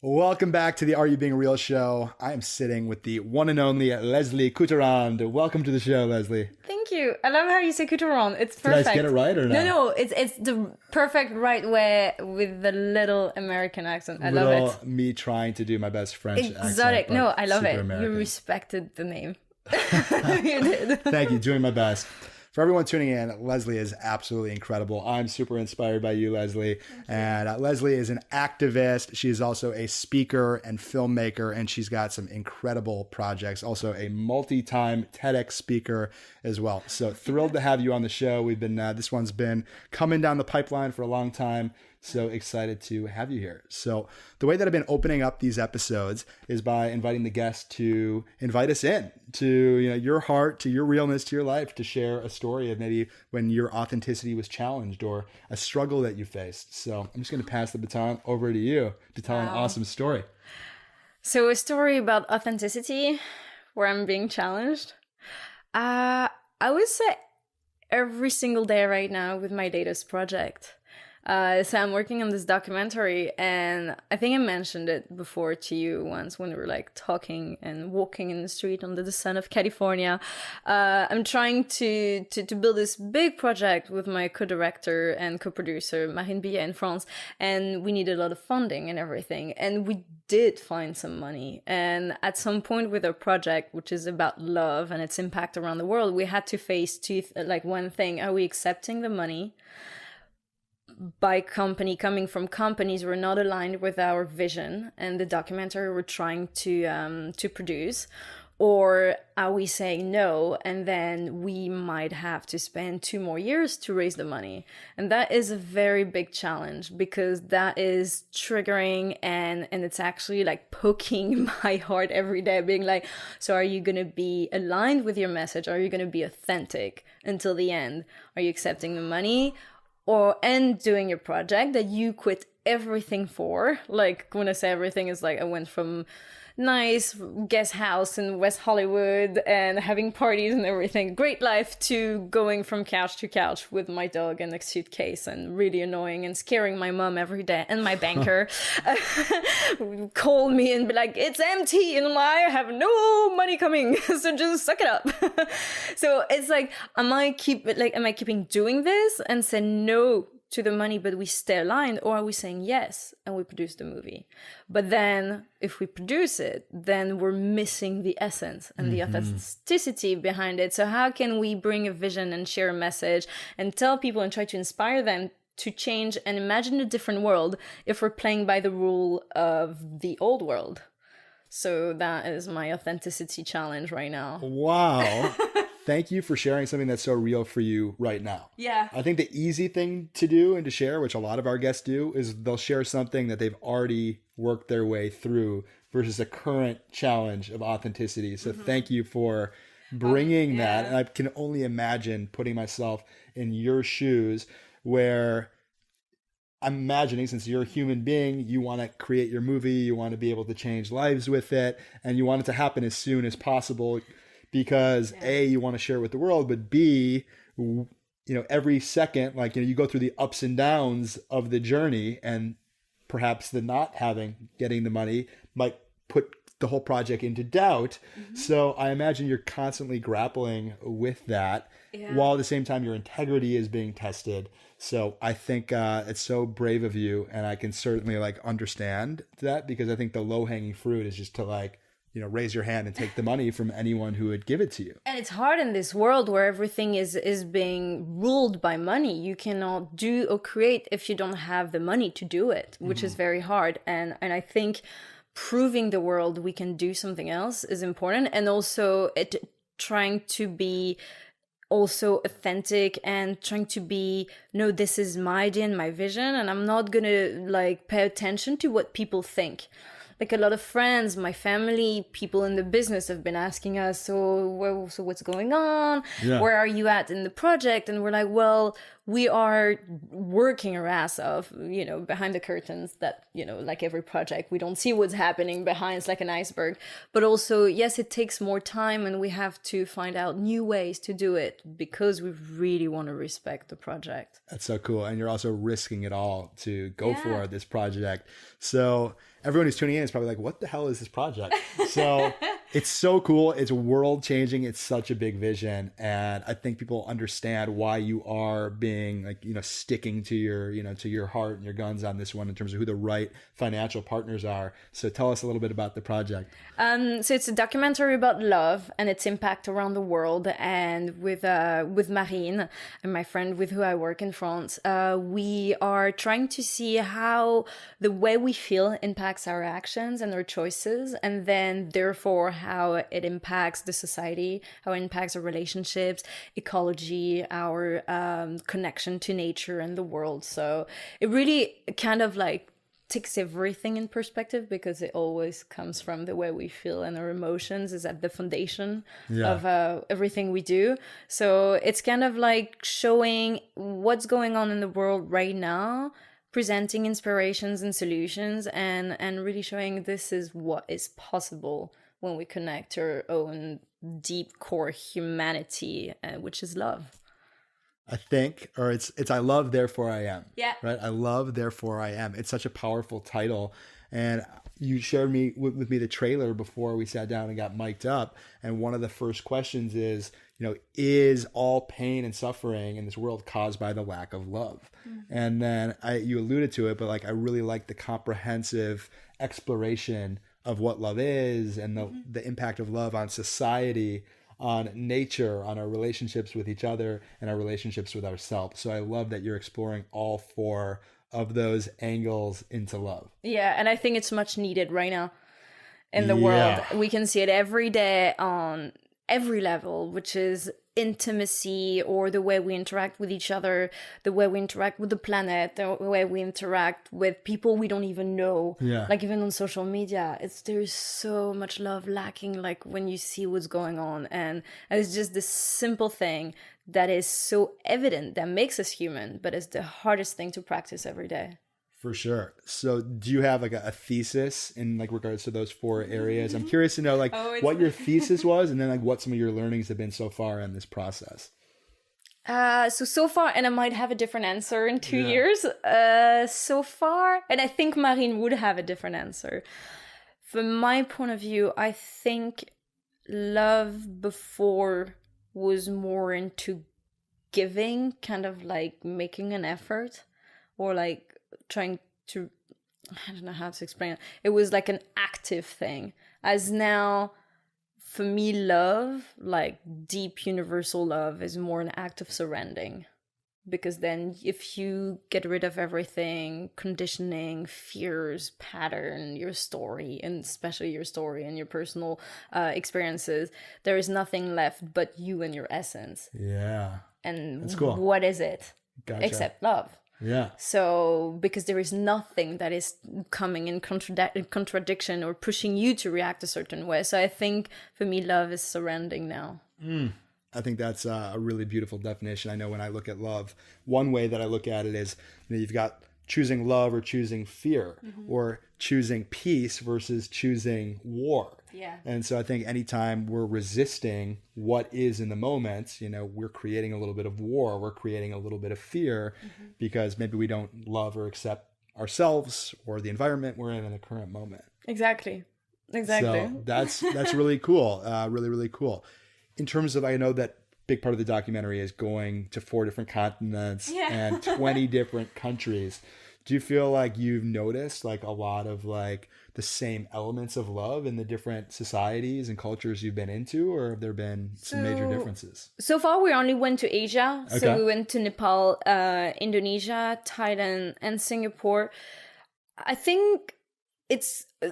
Welcome back to the Are You Being Real show. I am sitting with the one and only Leslie Coutterand. Welcome to the show, Leslie. Thank you. I love how you say Coutterand. It's perfect. Did I get it right or not? No, it's the perfect right way with the little American accent. I love it. Me trying to do my best French Exotic. accent. No, I love it. American. You respected the name. You did. Thank you. Doing my best. For everyone tuning in, Leslie is absolutely incredible. I'm super inspired by you, Leslie. And Leslie is an activist. She is also a speaker and filmmaker, and she's got some incredible projects. Also a multi-time TEDx speaker as well. So thrilled to have you on the show. We've been this one's been coming down the pipeline for a long time. So excited to have you here. So the way that I've been opening up these episodes is by inviting the guests to invite us in to your heart, to your realness, to your life, to share a story of maybe when your authenticity was challenged or a struggle that you faced. So I'm just going to pass the baton over to you to tell an awesome story. So a story about authenticity where I'm being challenged. I would say every single day right now with my latest project. So I'm working on this documentary, and I think I mentioned it before to you once when we were like talking and walking in the street under the sun of California. I'm trying to build this big project with my co-director and co-producer Marine Billet in France, and we need a lot of funding and everything. And we did find some money. And at some point with our project, which is about love and its impact around the world, we had to face one thing: are we accepting the money by coming from companies who are not aligned with our vision and the documentary we're trying to produce, or are we saying no, and then we might have to spend 2 more years to raise the money? And that is a very big challenge, because that is triggering and it's actually like poking my heart every day, being like, so are you going to be aligned with your message? Are you going to be authentic until the end? Are you accepting the money and doing your project that you quit everything for? Like, when I say everything, is like I went from nice guest house in West Hollywood and having parties and everything, great life, to going from couch to couch with my dog and a suitcase, and really annoying and scaring my mom every day, and my banker would call me and be like, it's empty, and I have no money coming, so just suck it up. So it's like, am I keeping doing this and say no to the money, but we stay aligned, or are we saying yes and we produce the movie? But then if we produce it, then we're missing the essence and the authenticity behind it. So how can we bring a vision and share a message and tell people and try to inspire them to change and imagine a different world if we're playing by the rule of the old world? So that is my authenticity challenge right now. Wow. Thank you for sharing something that's so real for you right now. Yeah. I think the easy thing to do and to share, which a lot of our guests do, is they'll share something that they've already worked their way through versus a current challenge of authenticity. So thank you for bringing that. And I can only imagine putting myself in your shoes, where I'm imagining, since you're a human being, you want to create your movie, you want to be able to change lives with it, and you want it to happen as soon as possible. Because A, you want to share it with the world, but B, every second, you go through the ups and downs of the journey, and perhaps the not getting the money might put the whole project into doubt. So I imagine you're constantly grappling with that, while at the same time your integrity is being tested. So I think it's so brave of you, and I can certainly understand that, because I think the low-hanging fruit is just to raise your hand and take the money from anyone who would give it to you. And it's hard in this world where everything is being ruled by money. You cannot do or create if you don't have the money to do it, which is very hard. And I think proving the world we can do something else is important. And also trying to be also authentic and trying to be, no, this is my idea and my vision, and I'm not gonna pay attention to what people think. Like, a lot of friends, my family, people in the business have been asking us, so what's going on? Yeah. Where are you at in the project? And we're like, well, we are working our ass off, behind the curtains that, like every project, we don't see what's happening behind. It's like an iceberg. But also, yes, it takes more time and we have to find out new ways to do it because we really want to respect the project. That's so cool. And you're also risking it all to go for this project. So everyone who's tuning in is probably like, what the hell is this project? So it's so cool. It's world changing. It's such a big vision. And I think people understand why you are being like, sticking to your, to your heart and your guns on this one in terms of who the right financial partners are. So tell us a little bit about the project. So it's a documentary about love and its impact around the world. And with Marine and my friend with who I work in France, we are trying to see how the way we feel impacts our actions and our choices, and then therefore how it impacts the society, how it impacts our relationships, ecology, our connection to nature and the world. So it really kind of like takes everything in perspective, because it always comes from the way we feel, and our emotions is at the foundation of everything we do. So it's kind of like showing what's going on in the world right now, presenting inspirations and solutions, and really showing this is what is possible when we connect to our own deep core humanity, which is love. I think, or it's I love, therefore I am. Yeah. Right. I love, therefore I am. It's such a powerful title. And you shared with me the trailer before we sat down and got mic'd up. And one of the first questions is, is all pain and suffering in this world caused by the lack of love? Mm-hmm. And then you alluded to it, but like, I really like the comprehensive exploration of what love is and the impact of love on society, on nature, on our relationships with each other, and our relationships with ourselves. So I love that you're exploring all four of those angles into love. Yeah, and I think it's much needed right now in the world. We can see it every day on every level, which is intimacy, or the way we interact with each other, the way we interact with the planet, the way we interact with people we don't even know. Like even on social media, there's so much love lacking, like when you see what's going on. And it's just this simple thing that is so evident, that makes us human, but it's the hardest thing to practice every day. For sure. So do you have like a thesis in like regards to those four areas? I'm curious to know like what your thesis was, and then like what some of your learnings have been so far in this process. So far, and I might have a different answer in 2 years. So far, and I think Marine would have a different answer. From my point of view, I think love before was more into giving, kind of like making an effort, or like trying to, I don't know how to explain it. It was like an active thing. As now, for me, love, like deep universal love, is more an act of surrendering. Because then if you get rid of everything, conditioning, fears, pattern, your story, and especially your story and your personal experiences, there is nothing left but you and your essence. Yeah. And that's cool. What is it? Gotcha. Except love. Yeah. So, because there is nothing that is coming in contradiction or pushing you to react a certain way. So I think for me, love is surrendering now. I think that's a really beautiful definition. I know when I look at love, one way that I look at it is, you've got choosing love or choosing fear, or choosing peace versus choosing war. Yeah. And so I think anytime we're resisting what is in the moment, we're creating a little bit of war, we're creating a little bit of fear, because maybe we don't love or accept ourselves or the environment we're in the current moment. Exactly. So that's really cool. Really, really cool. In terms of, I know that big part of the documentary is going to 4 different continents and 20 different countries. Do you feel like you've noticed like a lot of like the same elements of love in the different societies and cultures you've been into, or have there been some major differences? So far, we only went to Asia. Okay. So we went to Nepal, Indonesia, Thailand, and Singapore. I think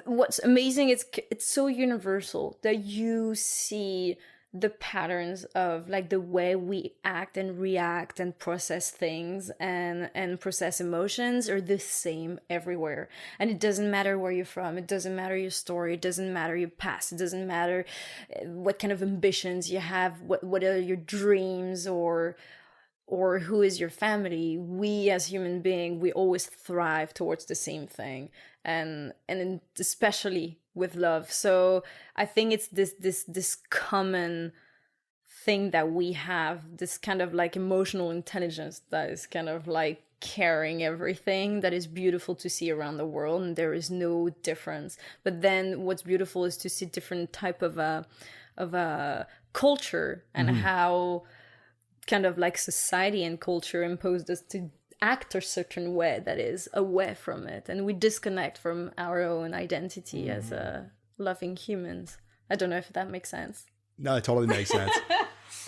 what's amazing. It's so universal that you see the patterns of like the way we act and react and process things and process emotions are the same everywhere. And it doesn't matter where you're from. It doesn't matter your story. It doesn't matter your past. It doesn't matter what kind of ambitions you have, what are your dreams, or or who is your family, we as human beings, we always thrive towards the same thing, and especially with love. So I think it's this common thing that we have, this kind of like emotional intelligence that is kind of like carrying everything that is beautiful to see around the world, and there is no difference. But then what's beautiful is to see different type of a culture, and how kind of like society and culture imposed us to act a certain way that is away from it, and we disconnect from our own identity as loving humans. I don't know if that makes sense. No, it totally makes sense.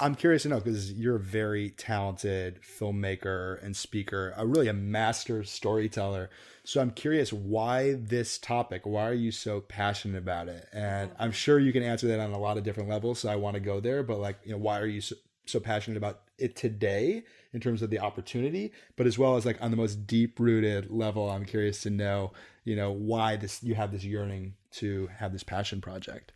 I'm curious to know, because you're a very talented filmmaker and speaker, really a master storyteller. So I'm curious, why this topic? Why are you so passionate about it? And I'm sure you can answer that on a lot of different levels, so I want to go there. But like, why are you so passionate about it today in terms of the opportunity, but as well as like on the most deep-rooted level? I'm curious to know, why you have this yearning to have this passion project.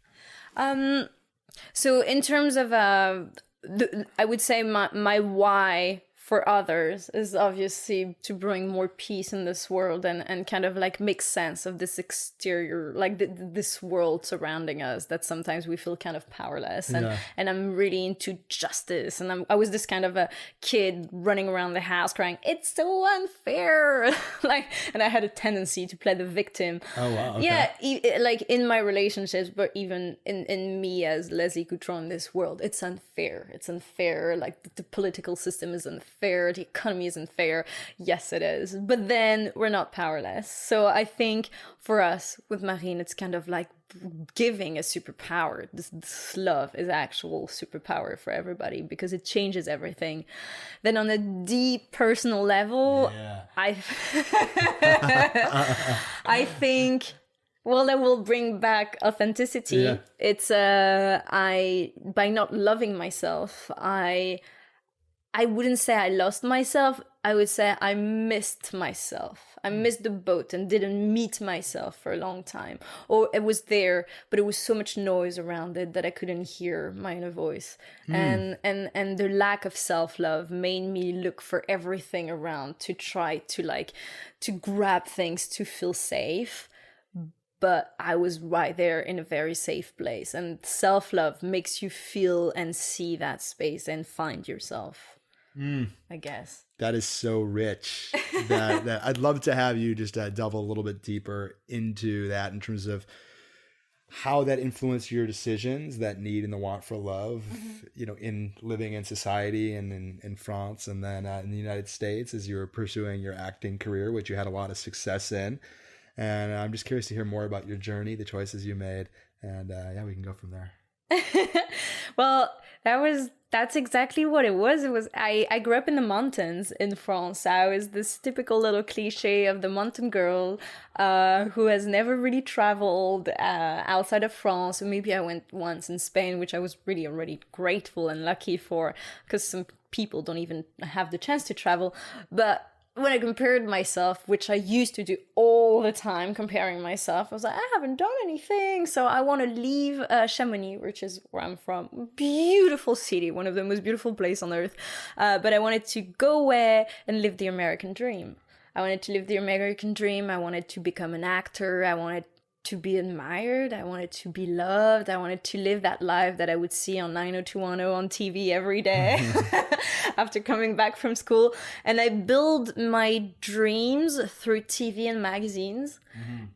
So in terms of, I would say my why for others is obviously to bring more peace in this world, and kind of like make sense of this exterior, like this world surrounding us that sometimes we feel kind of powerless. And I'm really into justice. And I was this kind of a kid running around the house crying, "It's so unfair!" And I had a tendency to play the victim. Oh wow! Okay. Yeah, like in my relationships, but even in me as Leslie Coutterand in this world, it's unfair. It's unfair. Like the political system is unfair. The economy isn't fair. Yes, it is. But then we're not powerless. So I think for us with Marine, it's kind of like giving a superpower. This love is actual superpower for everybody, because it changes everything. Then on a deep personal level, I think, well, that will bring back authenticity. Yeah. It's by not loving myself, I wouldn't say I lost myself. I would say I missed myself. I missed the boat and didn't meet myself for a long time. Or it was there, but it was so much noise around it that I couldn't hear my inner voice. And the lack of self-love made me look for everything around to try to grab things to feel safe. But I was right there in a very safe place. And self-love makes you feel and see that space and find yourself. I guess. That is so rich. that I'd love to have you just delve a little bit deeper into that in terms of how that influenced your decisions, that need and the want for love, in living in society and in France, and then in the United States as you were pursuing your acting career, which you had a lot of success in. And I'm just curious to hear more about your journey, the choices you made, and we can go from there. Well, that's exactly what it was. I grew up in the mountains in France. I was this typical little cliche of the mountain girl who has never really traveled outside of France. Or maybe I went once in Spain, which I was really already grateful and lucky for, because some people don't even have the chance to travel. But when I compared myself, which I used to do all the time, comparing myself, I was like, I haven't done anything. So I want to leave Chamonix, which is where I'm from. Beautiful city, one of the most beautiful places on earth. But I wanted to go away and live the American dream. I wanted to live the American dream. I wanted to become an actor. I wanted to be admired. I wanted to be loved. I wanted to live that life that I would see on 90210 on TV every day after coming back from school. And I built my dreams through TV and magazines.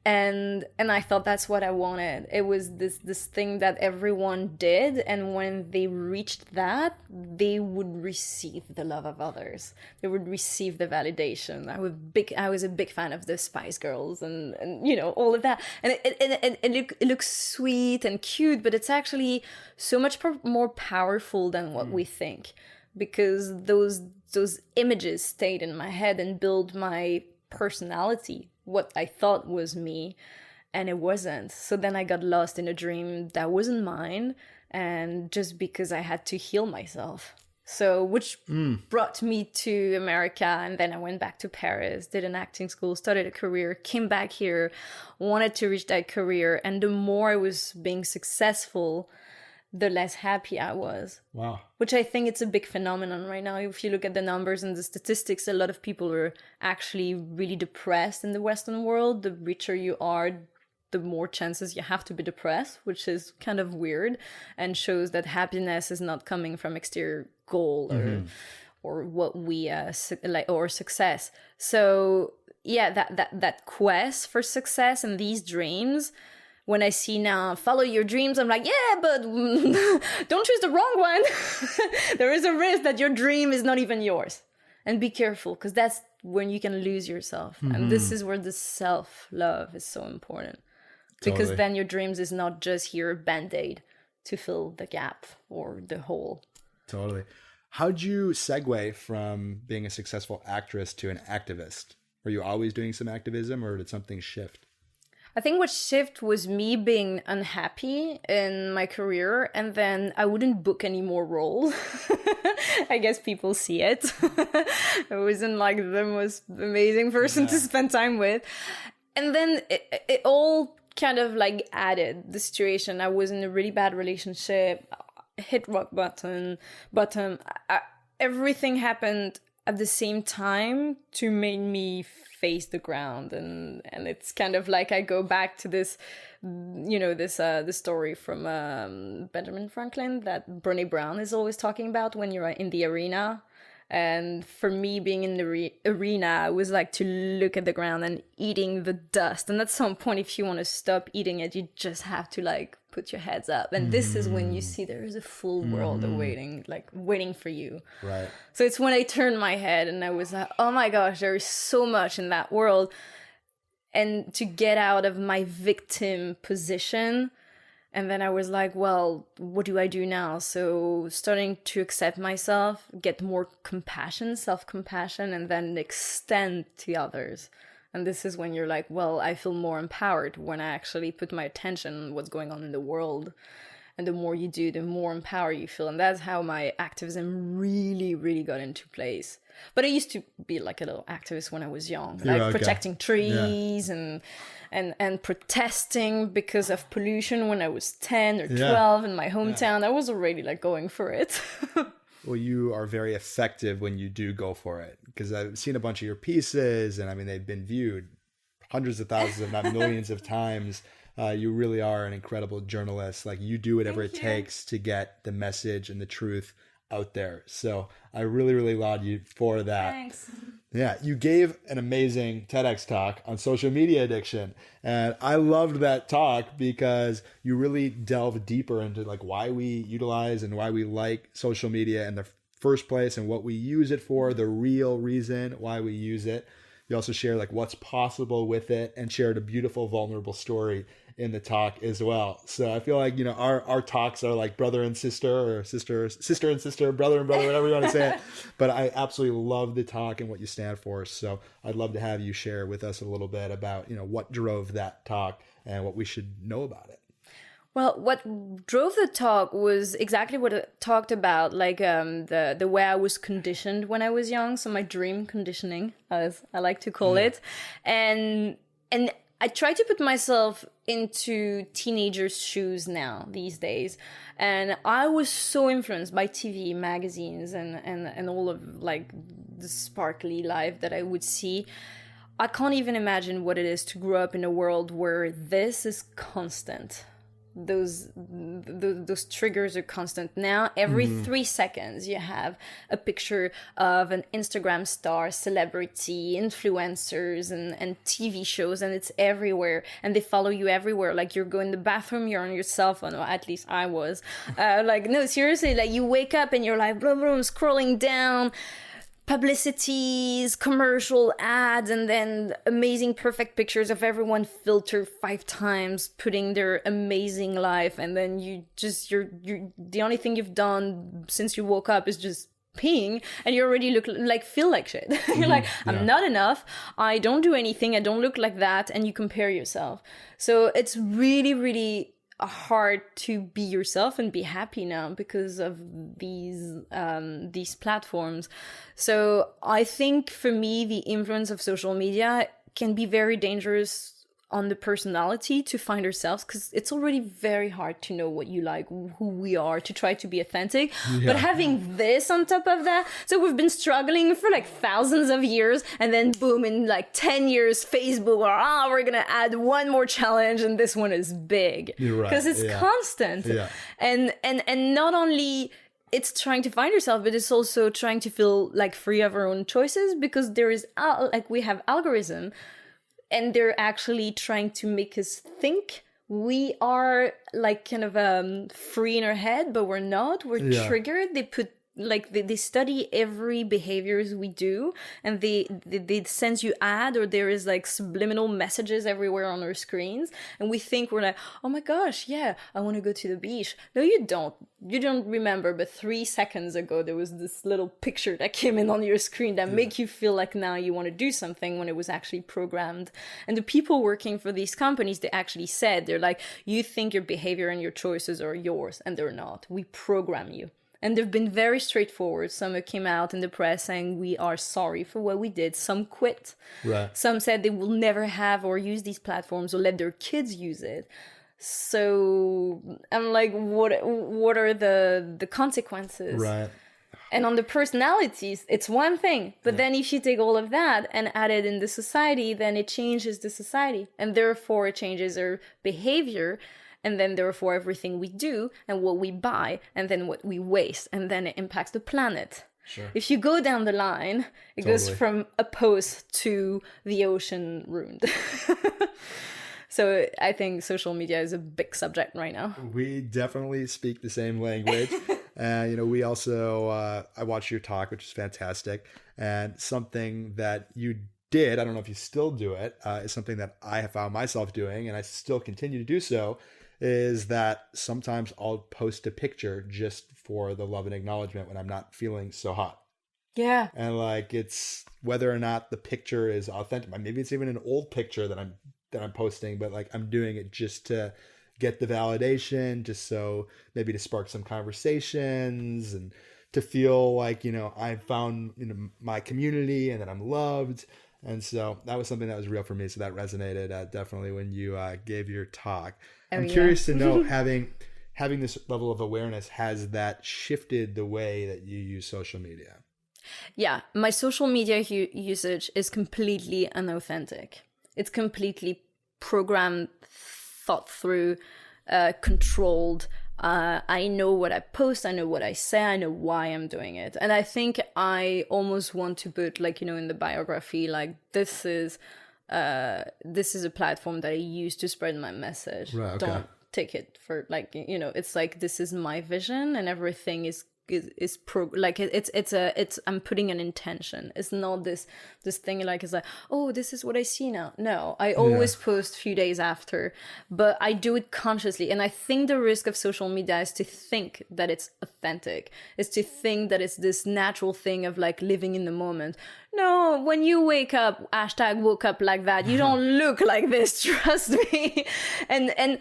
And I thought that's what I wanted. It was this thing that everyone did, and when they reached that, they would receive the love of others. They would receive the validation. I was a big fan of the Spice Girls and all of that. And it looks sweet and cute, but it's actually so much more powerful than what we think, because those images stayed in my head and built my personality, what I thought was me, and it wasn't. So then I got lost in a dream that wasn't mine, and just because I had to heal myself. So which brought me to America, and then I went back to Paris, did an acting school, started a career, came back here, wanted to reach that career. And the more I was being successful, the less happy I was. Wow. Which I think it's a big phenomenon right now. If you look at the numbers and the statistics, a lot of people are actually really depressed in the Western world. The richer you are, the more chances you have to be depressed, which is kind of weird and shows that happiness is not coming from exterior goal or what we like, or success. So yeah, that quest for success and these dreams, when I see now follow your dreams, I'm like, yeah, but don't choose the wrong one. There is a risk that your dream is not even yours. And be careful, because that's when you can lose yourself. And this is where the self-love is so important. Because then your dreams is not just here a band-aid to fill the gap or the hole. Totally. How'd you segue from being a successful actress to an activist? Were you always doing some activism, or did something shift? I think what shift was me being unhappy in my career, and then I wouldn't book any more roles. I guess people see it. I wasn't like the most amazing person to spend time with. And then it all kind of like added the situation. I was in a really bad relationship, hit rock bottom. Everything happened at the same time to make me face the ground, and it's kind of like I go back to this, the story from Benjamin Franklin that Brené Brown is always talking about when you're in the arena. And for me, being in the arena, I was like to look at the ground and eating the dust. And at some point, if you want to stop eating it, you just have to like put your heads up. And this is when you see there is a full world waiting for you. Right. So it's when I turned my head and I was like, oh my gosh, there is so much in that world. And to get out of my victim position. And then I was like, well, what do I do now? So starting to accept myself, get more compassion, self-compassion, and then extend to others. And this is when you're like, well, I feel more empowered when I actually put my attention on what's going on in the world. And the more you do, the more empowered you feel. And that's how my activism really, really got into place. But I used to be like a little activist when I was young, like protecting trees and protesting because of pollution when I was 10 or 12 in my hometown. I was already like going for it. Well, you are very effective when you do go for it, because I've seen a bunch of your pieces, and I mean, they've been viewed hundreds of thousands, if not millions of times. You really are an incredible journalist. Like, you do whatever it takes to get the message and the truth out there. So I really, really laud you for that. Thanks. Yeah, you gave an amazing TEDx talk on social media addiction. And I loved that talk because you really delved deeper into like why we utilize and why we like social media in the first place and what we use it for, the real reason why we use it. You also share like what's possible with it, and shared a beautiful, vulnerable story in the talk as well. So I feel like, our talks are like brother and sister, or sister and sister, brother and brother, whatever you want to say it. But I absolutely love the talk and what you stand for. So I'd love to have you share with us a little bit about, what drove that talk and what we should know about it. Well, what drove the talk was exactly what I talked about, like the way I was conditioned when I was young. So my dream conditioning, as I like to call it. And I try to put myself into teenagers' shoes now these days. And I was so influenced by TV, magazines, and all of like the sparkly life that I would see. I can't even imagine what it is to grow up in a world where this is constant. Those triggers are constant. Now every 3 seconds you have a picture of an Instagram star, celebrity, influencers, and TV shows, and it's everywhere, and they follow you everywhere. Like, you're going to the bathroom, you're on your cell phone, or at least I was. Like, no, seriously, like you wake up and you're like blah, blah, scrolling down publicities, commercial ads, and then amazing perfect pictures of everyone filtered 5 times, putting their amazing life, and then you're the only thing you've done since you woke up is just peeing, and you already feel like shit. You're like, I'm not enough, I don't do anything, I don't look like that, and you compare yourself. So it's really, really hard to be yourself and be happy now because of these platforms. So I think for me, the influence of social media can be very dangerous on the personality to find ourselves, because it's already very hard to know what you like, who we are, to try to be authentic. But having this on top of that, so we've been struggling for like thousands of years, and then boom, in like 10 years, Facebook, we're gonna add one more challenge, and this one is big. You're right. Because it's constant. And not only it's trying to find yourself, but it's also trying to feel like free of our own choices, because there is like we have algorithm, and they're actually trying to make us think we are like kind of free in our head, but we're not. We're triggered. They put like they study every behaviors we do, and they send you ad, or there is like subliminal messages everywhere on our screens, and we think we're like, oh my gosh, yeah, I want to go to the beach. No, you don't remember, but 3 seconds ago there was this little picture that came in on your screen that make you feel like now you want to do something, when it was actually programmed. And the people working for these companies, they actually said, they're like, you think your behavior and your choices are yours, and they're not. We program you. And they've been very straightforward. Some came out in the press saying, we are sorry for what we did. Some quit. Right. Some said they will never have or use these platforms or let their kids use it. So I'm like, what are the consequences? Right. And on the personalities, it's one thing. But then if you take all of that and add it in the society, then it changes the society. And therefore it changes our behavior. And then therefore everything we do and what we buy, and then what we waste, and then it impacts the planet. Sure. If you go down the line, it goes from a post to the ocean ruined. So I think social media is a big subject right now. We definitely speak the same language. And, we also, I watched your talk, which is fantastic. And something that you did, I don't know if you still do it, is something that I have found myself doing, and I still continue to do so, is that sometimes I'll post a picture just for the love and acknowledgement when I'm not feeling so hot. Yeah. And like, it's whether or not the picture is authentic. Maybe it's even an old picture that I'm posting, but like I'm doing it just to get the validation, just so maybe to spark some conversations and to feel like, I found, my community and that I'm loved. And so that was something that was real for me. So that resonated definitely when you gave your talk. I'm curious to know, having this level of awareness, has that shifted the way that you use social media? Yeah, my social media usage is completely unauthentic. It's completely programmed, thought through, controlled. I know what I post, I know what I say, I know why I'm doing it. And I think I almost want to put in the biography, like this is a platform that I use to spread my message. Right, okay. Don't take it for it's like, this is my vision, and everything is I'm putting an intention. It's not this thing like, it's like, oh, this is what I see now. No, I always post a few days after, but I do it consciously. And I think the risk of social media is to think that it's authentic, is to think that it's this natural thing of like living in the moment. No, when you wake up, #woke up like that, you don't look like this, trust me. And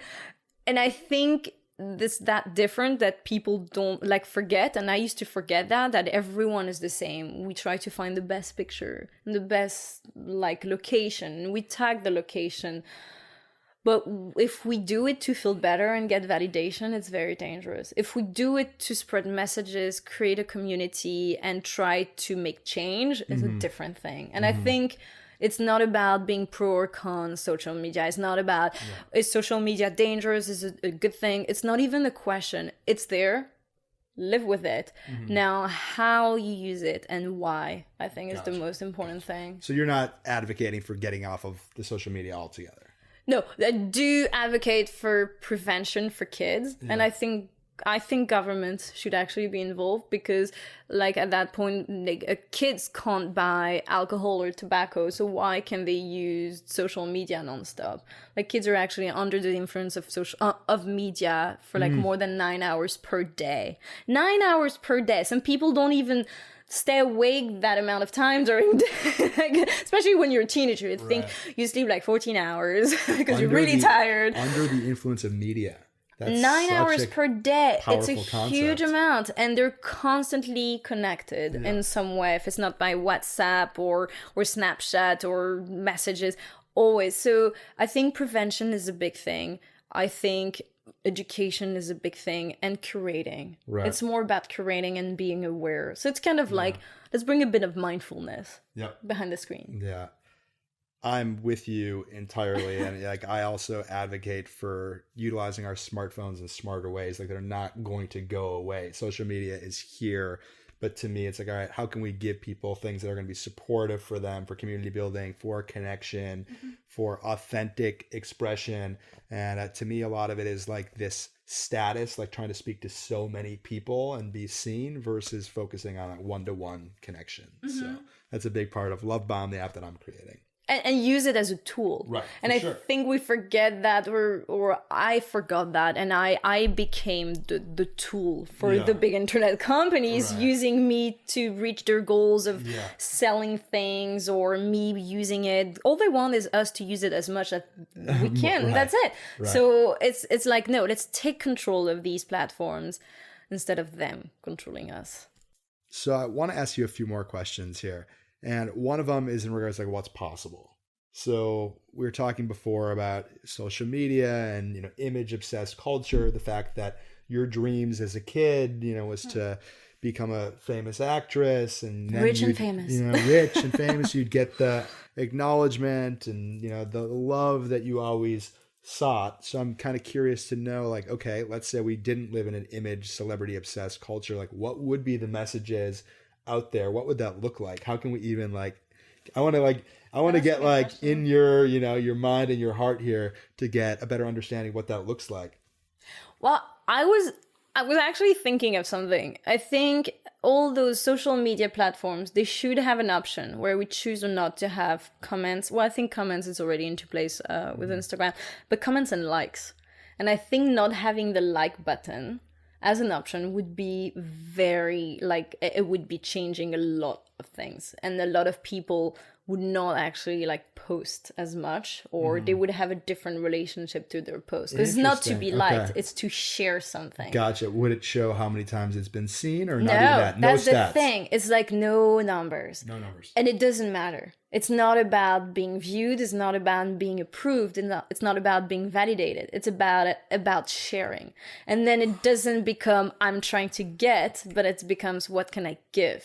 I think that different, that people don't forget, and I used to forget that everyone is the same. We try to find the best picture, the best location, we tag the location, but if we do it to feel better and get validation, it's very dangerous. If we do it to spread messages, create a community, and try to make change, it's a different thing. And I think it's not about being pro or con social media. It's not about, is social media dangerous? Is it a good thing? It's not even a question. It's there. Live with it. Now, how you use it and why, I think is the most important thing. So you're not advocating for getting off of the social media altogether? No, I do advocate for prevention for kids. And I think governments should actually be involved, because at that point, kids can't buy alcohol or tobacco, so why can they use social media nonstop? Kids are actually under the influence of media for more than 9 hours per day. 9 hours per day. Some people don't even stay awake that amount of time during day. Especially when you're a teenager. You think you sleep 14 hours because you're really tired. Under the influence of media. That's 9 hours per day. It's a huge concept. amount, and they're constantly connected in some way. If it's not by WhatsApp or Snapchat or messages, Always. So I think prevention is a big thing. I think education is a big thing, and curating. Right. It's more about curating and being aware. So it's kind of like, let's bring a bit of mindfulness behind the screen. Yeah. I'm with you entirely. And like, I also advocate for utilizing our smartphones in smarter ways. Like, they're not going to go away. Social media is here. But to me, it's like, all right, how can we give people things that are going to be supportive for them, for community building, for connection, for authentic expression? And to me, a lot of it is like this status, like trying to speak to so many people and be seen versus focusing on a one-to-one connection. So that's a big part of Love Bomb, the app that I'm creating. And use it as a tool. Right. And I think we forget that, or I forgot that, and I became the tool for the big internet companies, using me to reach their goals of selling things, or me using it. All they want is us to use it as much as we can. That's it. So it's like, no, let's take control of these platforms instead of them controlling us. So I want to ask you a few more questions here. And one of them is in regards to like what's possible. So we were talking before about social media and, image obsessed culture, the fact that your dreams as a kid, was to become a famous actress, and then rich and famous, rich and famous, you'd get the acknowledgement and, the love that you always sought. So I'm kind of curious to know, like, okay, let's say we didn't live in an image celebrity obsessed culture. Like, what would be the messages out there? What would that look like? How can we even I want to get like in your, your mind and your heart here to get a better understanding of what that looks like. Well, I was actually thinking of something. I think all those social media platforms, they should have an option where we choose or not to have comments. Well, I think comments is already into place with Instagram, but comments and likes. And I think not having the like button as an option would be very, it would be changing a lot of things. And a lot of people would not actually post as much, or they would have a different relationship to their post. Because it's not to be liked, it's to share something. Gotcha. Would it show how many times it's been seen, or no, not even that? No that's stats. The thing. It's like no numbers. No numbers. And it doesn't matter. It's not about being viewed. It's not about being approved. It's not about being validated. It's about sharing. And then it doesn't become I'm trying to get, but it becomes what can I give?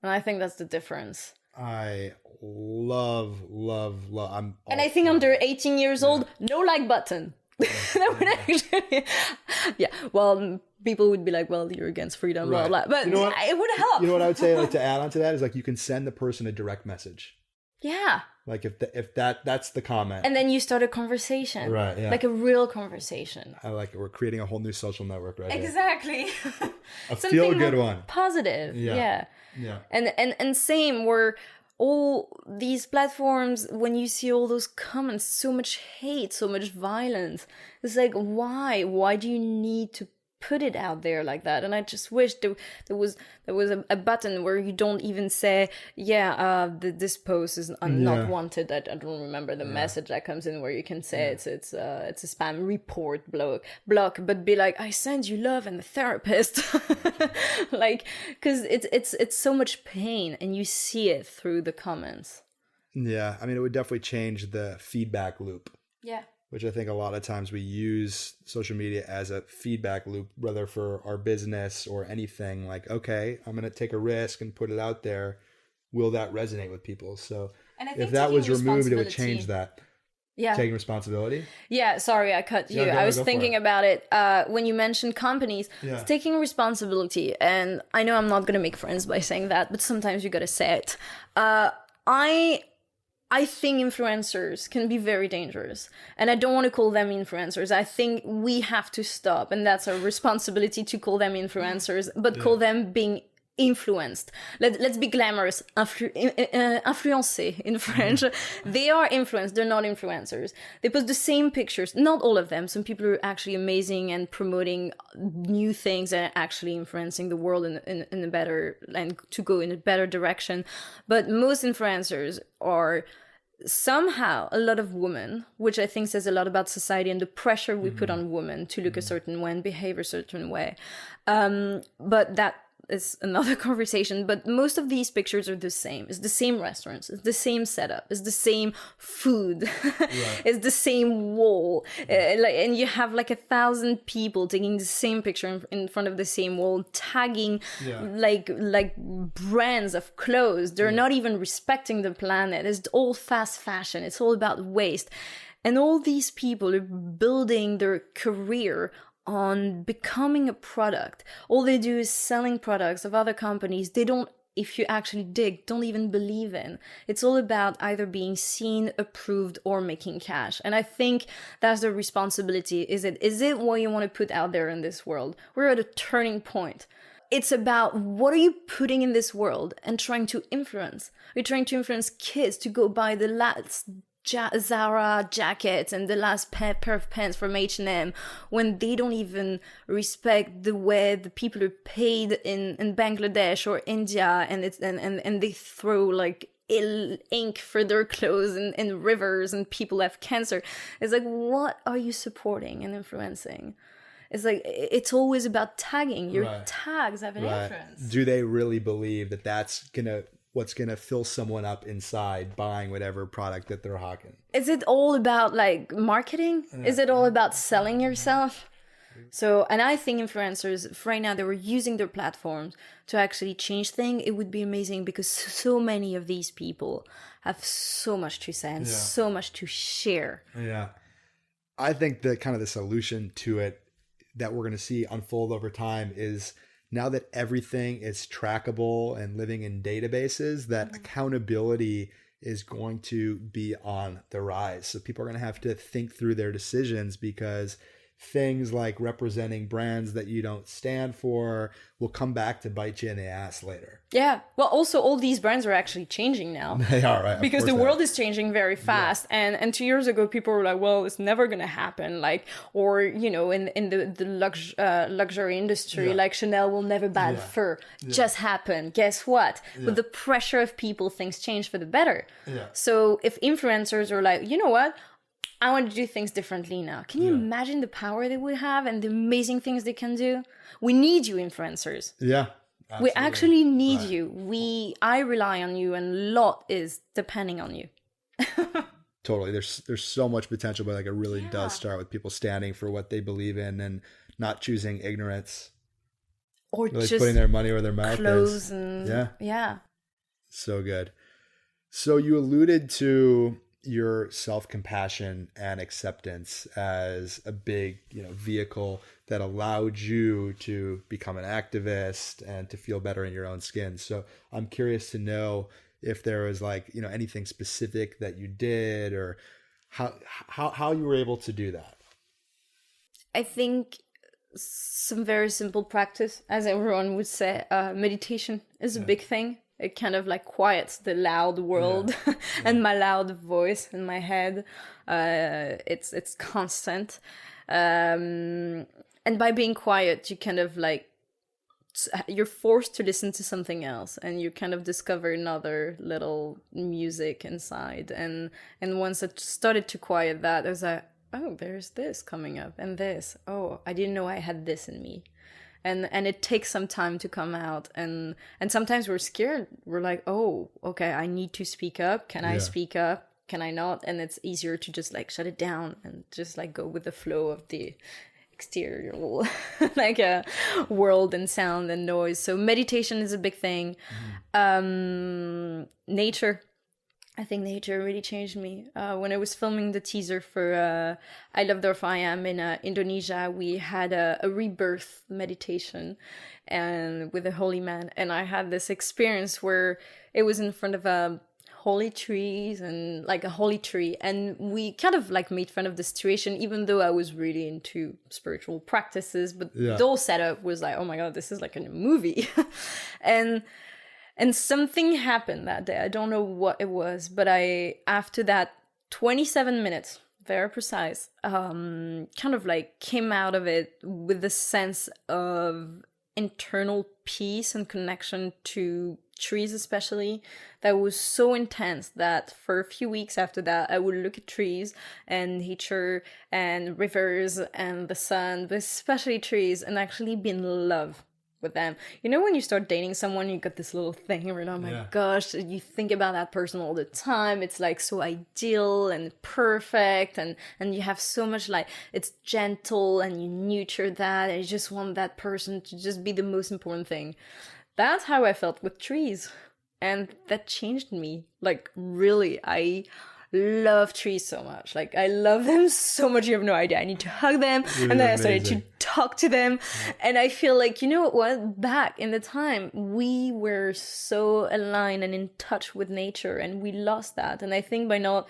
And I think that's the difference. I love. And I think under 18 years old, no like button. That would actually, well, people would be like, well, you're against freedom, blah, blah. But it would help. You know what I would say, to add on to that, is you can send the person a direct message. Yeah. If that's the comment. And then you start a conversation. Right, yeah. Like a real conversation. I like it. We're creating a whole new social network right Exactly. A feel-good one. Positive. Yeah. And same, where all these platforms, when you see all those comments, so much hate, so much violence, it's like, why? Why do you need to put it out there like that? And I just wish there was a button where you don't even say, this post is not wanted. I don't remember the message that comes in where you can say it's a spam report block, but be like, I send you love and a therapist, because it's so much pain, and you see it through the comments. Yeah, I mean, it would definitely change the feedback loop. Yeah. Which I think a lot of times we use social media as a feedback loop, whether for our business or anything. Like, okay, I'm going to take a risk and put it out there. Will that resonate with people? So if that was removed, it would change that. Yeah. Taking responsibility. Yeah, sorry, I cut you. I was thinking about it. When you mentioned companies, it's taking responsibility. And I know I'm not going to make friends by saying that, but sometimes you got to say it. I think influencers can be very dangerous, and I don't want to call them influencers. I think we have to stop, and that's our responsibility to call them influencers, but call them being influenced. Let's be glamorous. Influencé in French. They are influenced. They're not influencers. They post the same pictures. Not all of them. Some people are actually amazing and promoting new things and actually influencing the world in a better, and to go in a better direction. But most influencers are somehow a lot of women, which I think says a lot about society and the pressure we put on women to look a certain way and behave a certain way. But that is another conversation, but most of these pictures are the same. It's the same restaurants, it's the same setup, it's the same food, right. It's the same wall. And you have like 1,000 people taking the same picture in front of the same wall, tagging like brands of clothes. They're not even respecting the planet. It's all fast fashion. It's all about waste. And all these people are building their career on becoming a product. All they do is selling products of other companies they don't, if you actually dig, don't even believe in. It's all about either being seen, approved, or making cash. And I think that's the responsibility. Is it what you want to put out there in this world? We're at a turning point. It's about what are you putting in this world and trying to influence. You're trying to influence kids to go buy the last Zara jackets and the last pair of pants from H&M when they don't even respect the way the people are paid in Bangladesh or India, and they throw like ink for their clothes in rivers, and people have cancer. It's like, what are you supporting and influencing? It's like, it's always about tagging. Your tags have an influence. Do they really believe that that's what's gonna fill someone up inside buying whatever product that they're hawking? Is it all about like marketing? Is it all about selling yourself? So, and I think influencers right now, they were using their platforms to actually change things. It would be amazing because so many of these people have so much to say and so much to share. Yeah. I think that kind of the solution to it that we're going to see unfold over time is, now that everything is trackable and living in databases, that accountability is going to be on the rise. So people are going to have to think through their decisions, because things like representing brands that you don't stand for will come back to bite you in the ass later. Yeah. Well, also all these brands are actually changing now. They are, right? Because the world is changing very fast. Yeah. And 2 years ago, people were like, well, it's never going to happen. Like, or, you know, in the luxury industry, like Chanel will never buy fur. Just happen. Guess what? But the pressure of people, things change for the better. Yeah. So if influencers are like, you know what? I want to do things differently now. Can you imagine the power they would have and the amazing things they can do? We need you, influencers. Yeah. Absolutely. We actually need you. I rely on you, and a lot is depending on you. Totally. There's so much potential, but like it really does start with people standing for what they believe in and not choosing ignorance. Or really just putting their money where their mouth is. And yeah. So good. So you alluded to your self-compassion and acceptance as a big, vehicle that allowed you to become an activist and to feel better in your own skin. So I'm curious to know if there was anything specific that you did, or how you were able to do that. I think some very simple practice, as everyone would say, meditation is a big thing. It kind of like quiets the loud world and my loud voice in my head. It's constant. And by being quiet, you kind of you're forced to listen to something else, and you kind of discover another little music inside. And once I started to quiet that, I was like, oh, there's this coming up, and this. Oh, I didn't know I had this in me. And it takes some time to come out, and sometimes we're scared. We're like, oh, okay, I need to speak up. Can I speak up? Can I not? And it's easier to just shut it down and just go with the flow of the exterior world and sound and noise. So meditation is a big thing. Nature. I think nature really changed me. When I was filming the teaser for I Love There I Am in Indonesia, we had a rebirth meditation and with a holy man. And I had this experience where it was in front of holy trees and a holy tree. And we kind of made fun of the situation, even though I was really into spiritual practices. But the whole setup was oh my God, this is like in a movie. And something happened that day. I don't know what it was, but after that 27 minutes, very precise, kind of came out of it with the sense of internal peace and connection to trees especially, that was so intense that for a few weeks after that, I would look at trees and nature and rivers and the sun, but especially trees, and actually be in love with them. You know, when you start dating someone, you got this little thing where, oh my gosh, you think about that person all the time. It's like so ideal and perfect, and you have so much, like, it's gentle, and you nurture that, and you just want that person to just be the most important thing. That's how I felt with trees, and that changed me. Like, really, I love trees so much. Like, I love them so much, you have no idea. I need to hug them. And then I started to talk to them. And I feel like, you know what? Back in the time, we were so aligned and in touch with nature, and we lost that. And I think by not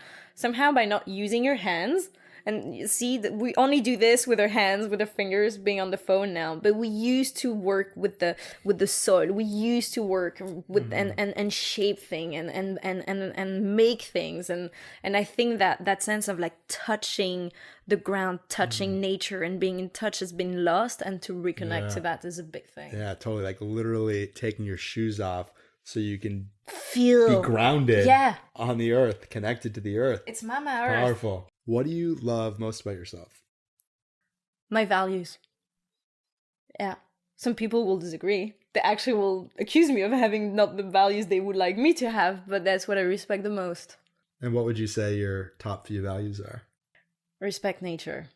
using your hands, and you see that we only do this with our hands, with our fingers, being on the phone now. But we used to work with the soil. We used to work with and shape things and make things. And I think that sense of like touching the ground, touching nature, and being in touch has been lost. And to reconnect to that is a big thing. Yeah, totally. Like literally taking your shoes off so you can be grounded on the earth, connected to the earth. It's Mama Earth. Powerful. What do you love most about yourself? My values. Yeah. Some people will disagree. They actually will accuse me of having not the values they would like me to have, but that's what I respect the most. And what would you say your top few values are? Respect nature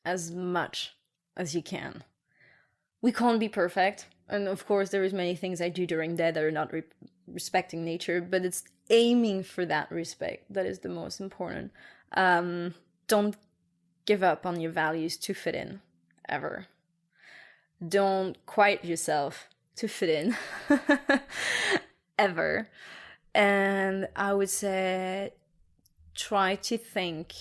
as much as you can. We can't be perfect. And of course, there is many things I do during day that are not respecting nature, but it's aiming for that respect that is the most important. Don't give up on your values to fit in, ever. Don't quiet yourself to fit in, ever. And I would say try to think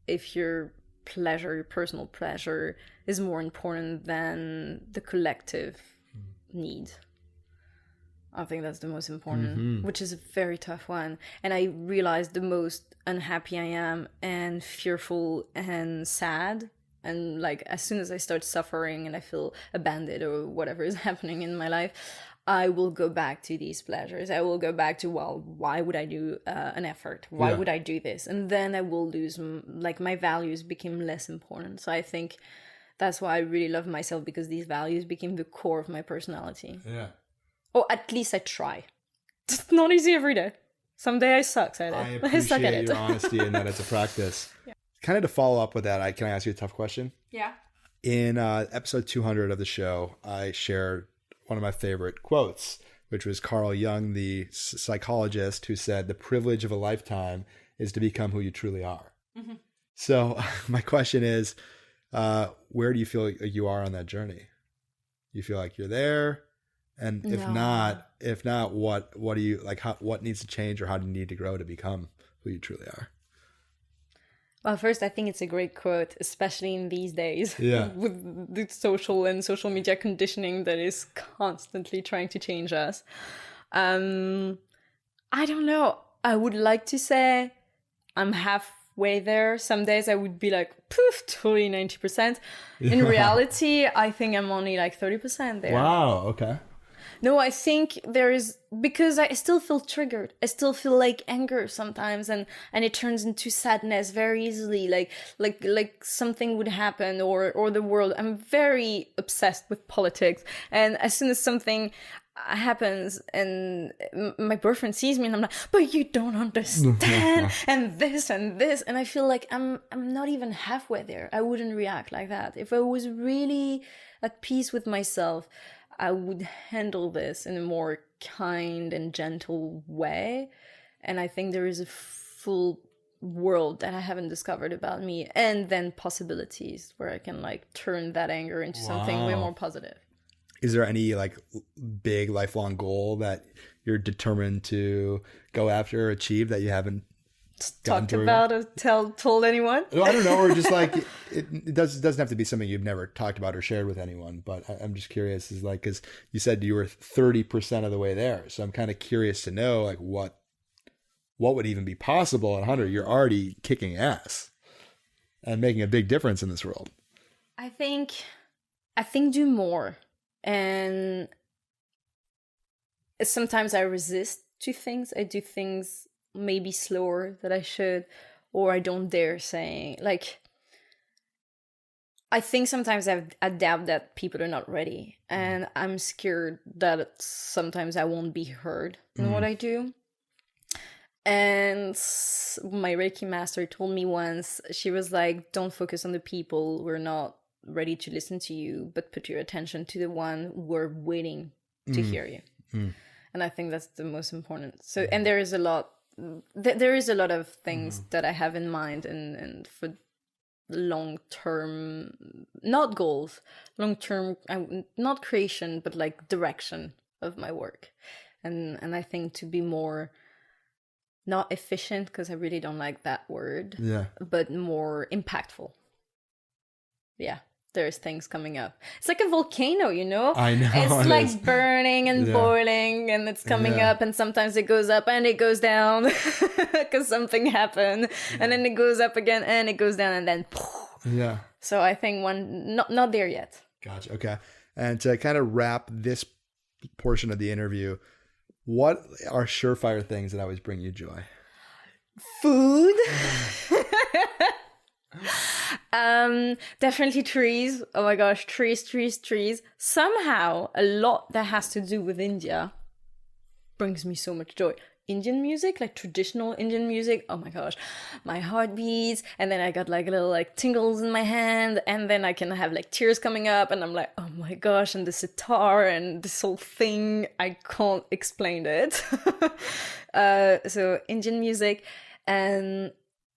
if your pleasure, your personal pleasure, is more important than the collective need. I think that's the most important, which is a very tough one. And I realized the most unhappy I am and fearful and sad. And like, as soon as I start suffering and I feel abandoned or whatever is happening in my life, I will go back to these pleasures. I will go back to, well, why would I do an effort? Why would I do this? And then I will lose, like, my values became less important. So I think that's why I really love myself, because these values became the core of my personality. Yeah. Or at least I try. It's not easy every day. Someday I suck at it. I appreciate your honesty and that it's a practice. Yeah. Kind of to follow up with that, can I ask you a tough question? Yeah. In episode 200 of the show, I shared one of my favorite quotes, which was Carl Jung, the psychologist, who said, "The privilege of a lifetime is to become who you truly are." Mm-hmm. So my question is, where do you feel like you are on that journey? You feel like you're there? And if not, what do you like? What needs to change, or how do you need to grow to become who you truly are? Well, first, I think it's a great quote, especially in these days, with the social media conditioning that is constantly trying to change us. I don't know. I would like to say I'm halfway there. Some days I would be like, poof, totally 90%. In reality, I think I'm only like 30% there. Wow. Okay. No, I think there is, because I still feel triggered. I still feel like anger sometimes, and it turns into sadness very easily. Like something would happen, or the world. I'm very obsessed with politics, and as soon as something happens and my boyfriend sees me, and I'm like, but you don't understand, and this, and I feel like I'm not even halfway there. I wouldn't react like that. If I was really at peace with myself, I would handle this in a more kind and gentle way. And I think there is a full world that I haven't discovered about me, and then possibilities where I can like turn that anger into something way more positive. Is there any like big lifelong goal that you're determined to go after or achieve that you haven't talked about or told anyone? Well, I don't know, or just like it doesn't have to be something you've never talked about or shared with anyone, but I'm just curious, is like, because you said you were 30% of the way there, so I'm kind of curious to know like what would even be possible at 100. You're already kicking ass and making a big difference in this world. I think do more, and sometimes I resist to things. I do things maybe slower than I should, or I don't dare saying, like, I think sometimes I doubt that people are not ready, and I'm scared that sometimes I won't be heard in what I do. And my Reiki master told me once, she was like, don't focus on the people who are not ready to listen to you, but put your attention to the one who are waiting to hear you. And I think that's the most important. So, and there is a lot of things that I have in mind, and for long-term, not goals, long-term, not creation, but like direction of my work. And I think to be more, not efficient, because I really don't like that word, but more impactful. Yeah, there's things coming up. It's like a volcano, you know? I know. It's like burning and boiling, and it's coming up, and sometimes it goes up and it goes down because something happened, and then it goes up again and it goes down, and then So I think not there yet. Gotcha. Okay. And to kind of wrap this portion of the interview, what are surefire things that always bring you joy? Food. Definitely trees. Oh my gosh, trees. Somehow a lot that has to do with India brings me so much joy. Indian music, like traditional Indian music, oh my gosh, my heart beats, and then I got like little like tingles in my hand, and then I can have like tears coming up, and I'm like, oh my gosh, and the sitar and this whole thing, I can't explain it. So Indian music, and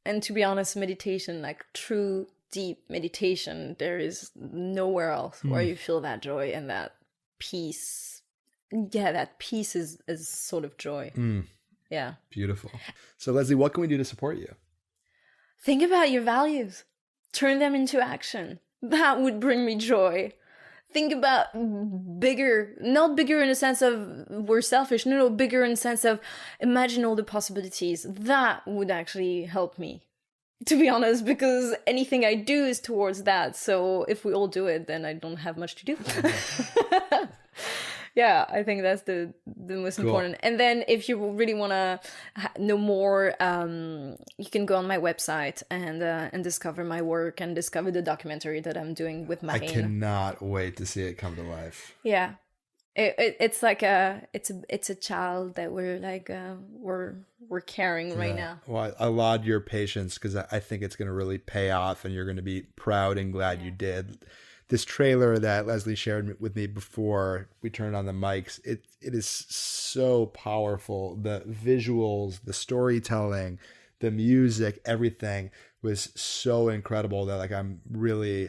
to be honest, meditation, like true deep meditation, there is nowhere else where you feel that joy and that peace. Yeah, that peace is sort of joy. Yeah. Beautiful. So Leslie, what can we do to support you? Think about your values. Turn them into action. That would bring me joy. Think about bigger, not bigger in the sense of we're selfish. No, bigger in the sense of imagine all the possibilities. That would actually help me, to be honest, because anything I do is towards that. So if we all do it, then I don't have much to do. Yeah, I think that's the most important. And then if you really want to know more, you can go on my website and discover my work and discover the documentary that I'm doing with Marine. I cannot wait to see it come to life. Yeah. It's like it's a child that we're like we're carrying right now. Well, I laud your patience, because I think it's going to really pay off, and you're going to be proud and glad you did. This trailer that Leslie shared with me before we turned on the mics, it is so powerful. The visuals, the storytelling, the music, everything was so incredible that like I really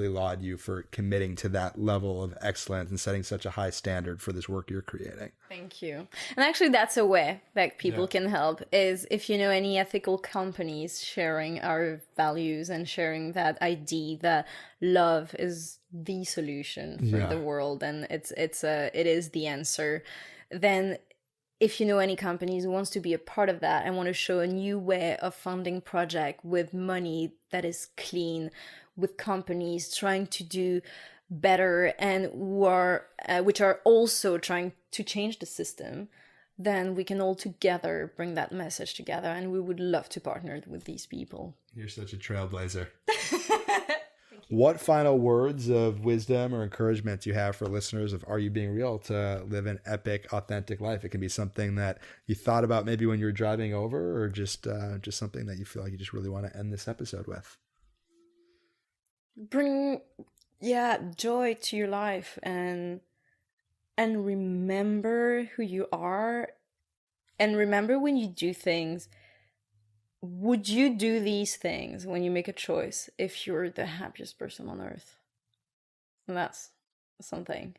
laud you for committing to that level of excellence and setting such a high standard for this work you're creating. Thank you. And actually that's a way that people can help, is if you know any ethical companies sharing our values and sharing that idea that love is the solution for the world, and it is the answer, then if you know any companies who wants to be a part of that and want to show a new way of funding project with money that is clean, with companies trying to do better and who are which are also trying to change the system, then we can all together bring that message together, and we would love to partner with these people. You're such a trailblazer. What final words of wisdom or encouragement do you have for listeners of Are You Being Real to live an epic, authentic life? It can be something that you thought about maybe when you were driving over, or just something that you feel like you just really want to end this episode with. Bring, joy to your life, and remember who you are, and remember when you do things. Would you do these things when you make a choice if you're the happiest person on earth? And that's something.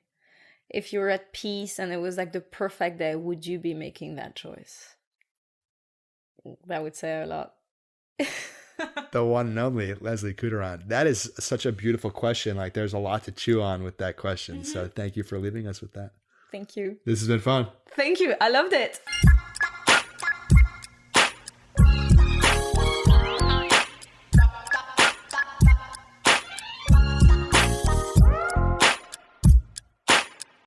If you're at peace and it was like the perfect day, would you be making that choice? That would say a lot. The one and only Leslie Coutterand. That is such a beautiful question. Like, there's a lot to chew on with that question. So thank you for leaving us with that. Thank you. This has been fun. Thank you. I loved it.